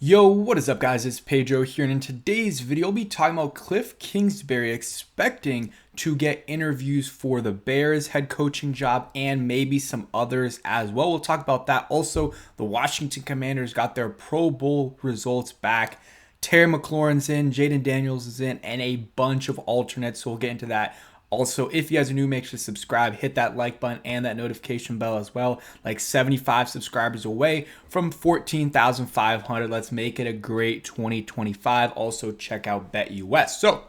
Yo, what is up guys, it's Pedro here, and in today's video, I'll be talking about Kliff Kingsbury expecting to get interviews for the Bears head coaching job and maybe some others as well. We'll talk about that. Also, the Washington Commanders got their Pro Bowl results back. Terry McLaurin's in, Jaden Daniels is in, and a bunch of alternates, so we'll get into that. Also, if you guys are new, make sure to subscribe, hit that like button and that notification bell as well. Like 75 subscribers away from 14,500. Let's make it a great 2025. Also, check out BetUS. So,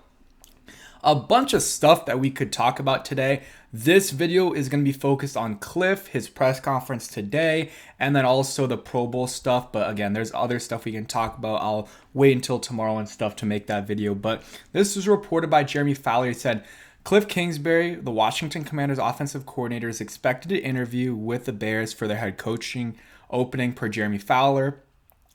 a bunch of stuff that we could talk about today. This video is going to be focused on Kliff, his press conference today, and then also the Pro Bowl stuff. But again, there's other stuff we can talk about. I'll wait until tomorrow and stuff to make that video. But this was reported by Jeremy Fowler. He said, Kliff Kingsbury, the Washington Commanders offensive coordinator, is expected to interview with the Bears for their head coaching opening per Jeremy Fowler,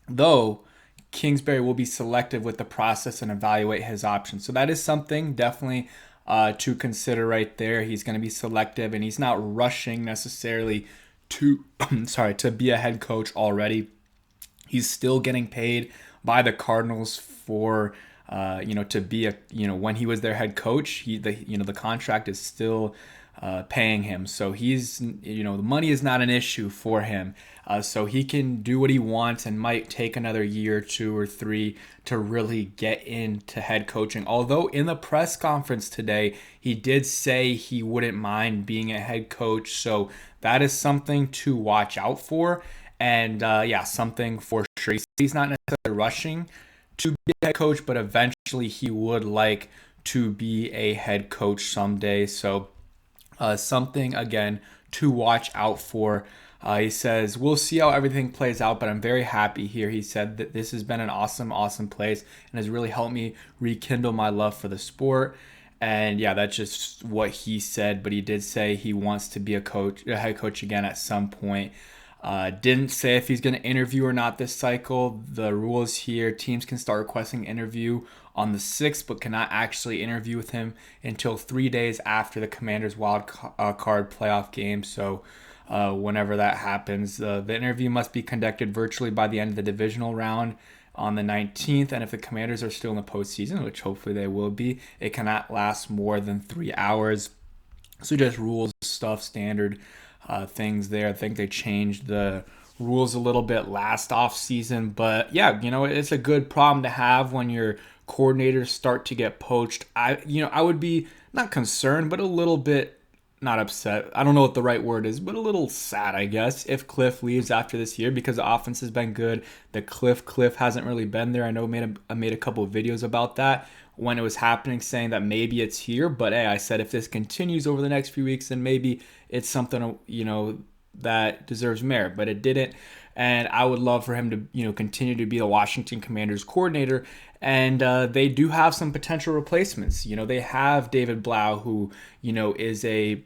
though Kingsbury will be selective with the process and evaluate his options. So that is something definitely to consider right there. He's going to be selective and he's not rushing necessarily to to be a head coach already. He's still getting paid by the Cardinals for to be when he was their head coach, the contract is still paying him. So he's, the money is not an issue for him. So he can do what he wants and might take another year, 2 or 3 to really get into head coaching. Although in the press conference today, he did say he wouldn't mind being a head coach. So that is something to watch out for. And something for sure. He's not necessarily rushing to be a head coach, but eventually he would like to be a head coach someday. So something, again, to watch out for. He says, we'll see how everything plays out, but I'm very happy here. He said that this has been an awesome place and has really helped me rekindle my love for the sport. And yeah, that's just what he said, but he did say he wants to be a head coach again at some point. Didn't say if he's going to interview or not this cycle. The rules here, teams can start requesting interview on the 6th, but cannot actually interview with him until 3 days after the Commanders wild card playoff game. So whenever that happens, the interview must be conducted virtually by the end of the divisional round on the 19th. And if the Commanders are still in the postseason, which hopefully they will be, it cannot last more than 3 hours. So just rules stuff, standard things there. I think they changed the rules a little bit last off season, but yeah, it's a good problem to have when your coordinators start to get poached. I would be not concerned, but a little bit not upset. I don't know what the right word is, but a little sad, I guess, if Kliff leaves after this year because the offense has been good. The Kliff hasn't really been there. I know I made a couple of videos about that when it was happening, saying that maybe it's here. But hey, I said if this continues over the next few weeks, then maybe it's something, that deserves merit. But it didn't. And I would love for him to, continue to be the Washington Commanders coordinator. And they do have some potential replacements. They have David Blau, who, is a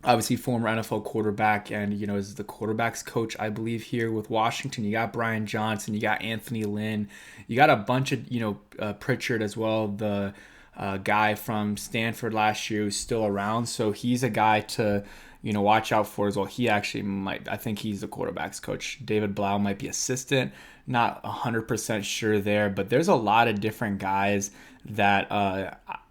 obviously former NFL quarterback and, is the quarterback's coach, I believe, here with Washington. You got Brian Johnson, you got Anthony Lynn, you got a bunch of, Pritchard as well, the guy from Stanford last year who's still around. So he's a guy to, watch out for as well. He actually I think he's the quarterback's coach. David Blau might be assistant, not 100% sure there, but there's a lot of different guys that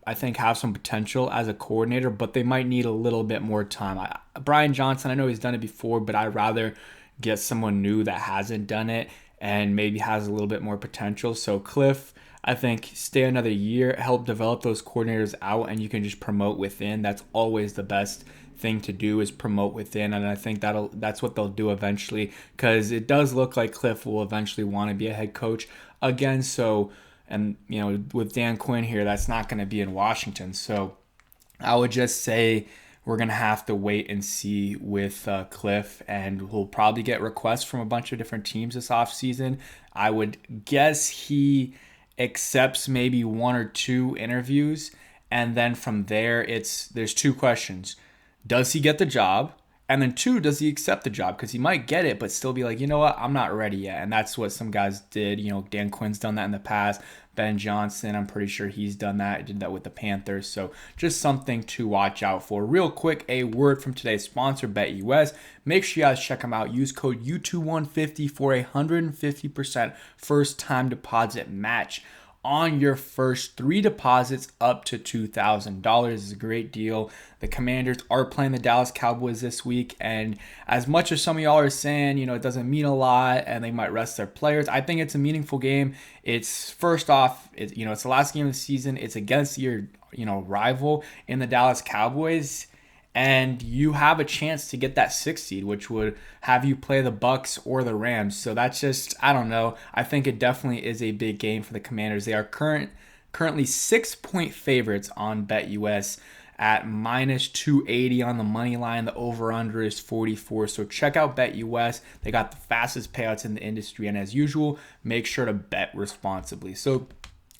I think have some potential as a coordinator, but they might need a little bit more time. Brian Johnson, I know he's done it before, but I'd rather get someone new that hasn't done it and maybe has a little bit more potential. So Kliff, I think, stay another year, help develop those coordinators out, and you can just promote within. That's always the best thing to do, is promote within, and I think that's what they'll do eventually, because it does look like Kliff will eventually want to be a head coach again. So, and with Dan Quinn here, that's not going to be in Washington. So I would just say we're going to have to wait and see with Kliff, and we'll probably get requests from a bunch of different teams this offseason. I would guess he accepts maybe 1 or 2 interviews, and then from there there's 2 questions. Does he get the job? And then 2, does he accept the job? Because he might get it, but still be like, you know what, I'm not ready yet. And that's what some guys did. Dan Quinn's done that in the past. Ben Johnson, I'm pretty sure he's done that. He did that with the Panthers. So just something to watch out for. Real quick, a word from today's sponsor, BetUS. Make sure you guys check them out. Use code U2150 for a 150% first-time deposit match on your first 3 deposits up to $2,000. Is a great deal. The Commanders are playing the Dallas Cowboys this week, and as much as some of y'all are saying, it doesn't mean a lot and they might rest their players, I think it's a meaningful game. It's first off, it's the last game of the season. It's against your rival in the Dallas Cowboys. And you have a chance to get that 6th seed, which would have you play the Bucks or the Rams. So that's just, I don't know. I think it definitely is a big game for the Commanders. They are currently 6-point favorites on BetUS at minus 280 on the money line. The over-under is 44. So check out BetUS. They got the fastest payouts in the industry. And as usual, make sure to bet responsibly. So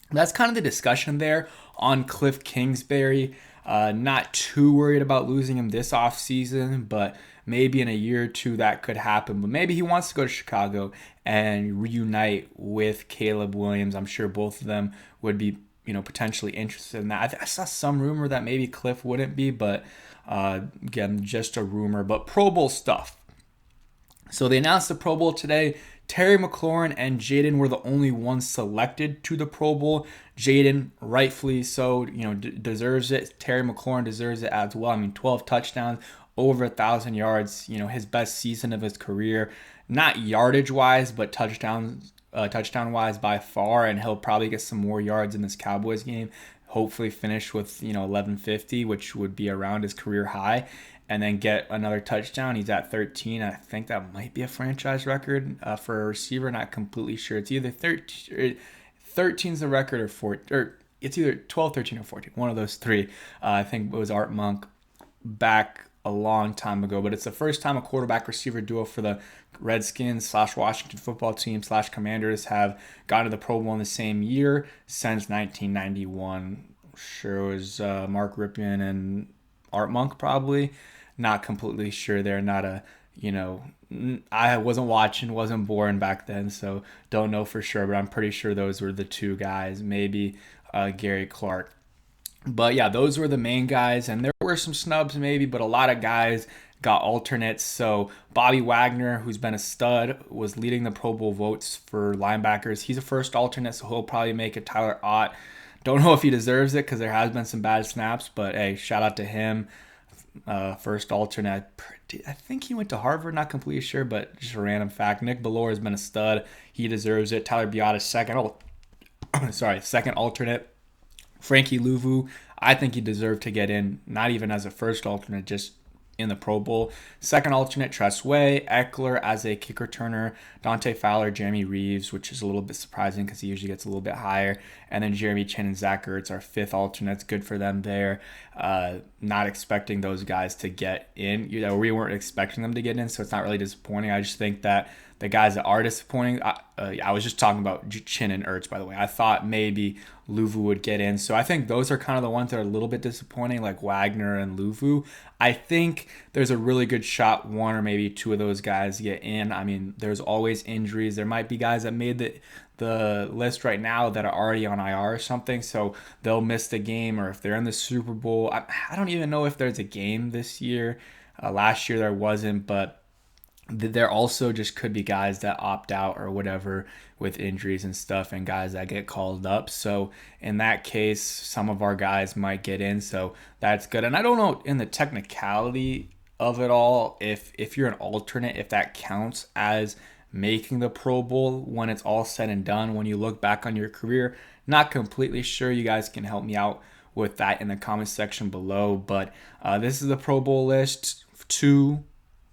that's kind of the discussion there on Kliff Kingsbury. Not too worried about losing him this offseason, but maybe in a year or 2 that could happen. But maybe he wants to go to Chicago and reunite with Caleb Williams. I'm sure both of them would be, potentially interested in that. I saw some rumor that maybe Kliff wouldn't be, but again, just a rumor. But Pro Bowl stuff. So they announced the Pro Bowl today. Terry McLaurin and Jaden were the only ones selected to the Pro Bowl. Jaden, rightfully so, deserves it. Terry McLaurin deserves it as well. 12 touchdowns, over 1,000 yards. His best season of his career, not yardage-wise, but touchdown-wise by far. And he'll probably get some more yards in this Cowboys game. Hopefully finish with 1150, which would be around his career high. And then get another touchdown. He's at 13. I think that might be a franchise record for a receiver. Not completely sure. It's either 13's the record or 14, or it's either 12, 13, or 14. One of those 3. I think it was Art Monk back a long time ago. But it's the first time a quarterback receiver duo for the Redskins / Washington football team / Commanders have gone to the Pro Bowl in the same year since 1991. Sure, it was Mark Rypien and Art Monk probably. Not completely sure. They're not I wasn't watching, wasn't born back then, so don't know for sure, but I'm pretty sure those were the 2 guys, maybe Gary Clark. But yeah, those were the main guys, and there were some snubs maybe, but a lot of guys got alternates. So Bobby Wagner, who's been a stud, was leading the Pro Bowl votes for linebackers. He's a first alternate, so he'll probably make it. Tyler Ott, don't know if he deserves it because there has been some bad snaps, but hey, shout out to him. First alternate. I think he went to Harvard, not completely sure, but just a random fact. Nick Bellore has been a stud. He deserves it. Tyler Biadasz, second alternate. Frankie Louvu, I think he deserved to get in, not even as a first alternate, just in the Pro Bowl. Second alternate, Tress Way. Eckler as a kick returner. Dante Fowler, Jeremy Reeves, which is a little bit surprising because he usually gets a little bit higher. And then Jeremy Chin and Zach Ertz are 5th alternates. Good for them there. Not expecting those guys to get in. We weren't expecting them to get in, so it's not really disappointing. I just think that the guys that are disappointing, I was just talking about Chin and Ertz, by the way. I thought maybe Louvu would get in. So I think those are kind of the ones that are a little bit disappointing, like Wagner and Louvu. I think there's a really good shot 1 or maybe 2 of those guys get in. There's always injuries. There might be guys that made the list right now that are already on IR or something, so they'll miss the game, or if they're in the Super Bowl. I don't even know if there's a game this year. Last year there wasn't, but there also just could be guys that opt out or whatever with injuries and stuff, and guys that get called up. So in that case, some of our guys might get in, so that's good. And I don't know in the technicality of it all, if you're an alternate, if that counts as making the Pro Bowl when it's all said and done, when you look back on your career. Not completely sure. You guys can help me out with that in the comment section below. But this is the Pro Bowl list. 2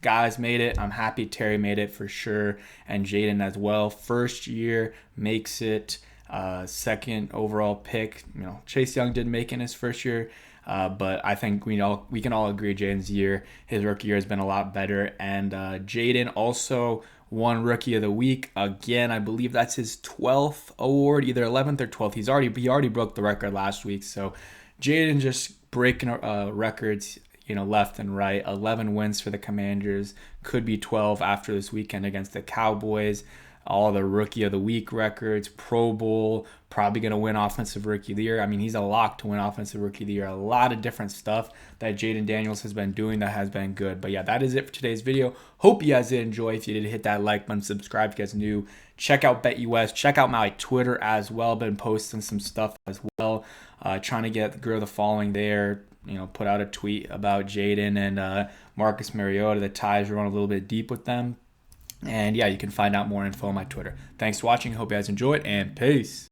guys made it. I'm happy Terry made it for sure, and Jaden as well. First year makes it. Second overall pick. Chase Young did make it in his first year, but I think we can all agree Jaden's year, his rookie year, has been a lot better. And Jaden also won Rookie of the Week again. I believe that's his 12th award, either 11th or 12th. He already broke the record last week. So Jaden just breaking records. left and right. 11 wins for the Commanders, could be 12 after this weekend against the Cowboys. All the Rookie of the Week records, Pro Bowl, probably going to win Offensive Rookie of the Year. I mean, he's a lock to win Offensive Rookie of the Year. A lot of different stuff that Jaden Daniels has been doing that has been good. But yeah, that is it for today's video. Hope you guys did enjoy. If you did, hit that like button, subscribe if you guys are new. Check out BetUS. Check out my Twitter as well. Been posting some stuff as well. Trying to grow the following there. Put out a tweet about Jaden and Marcus Mariota. The ties run a little bit deep with them. And yeah, you can find out more info on my Twitter. Thanks for watching. Hope you guys enjoyed, and peace.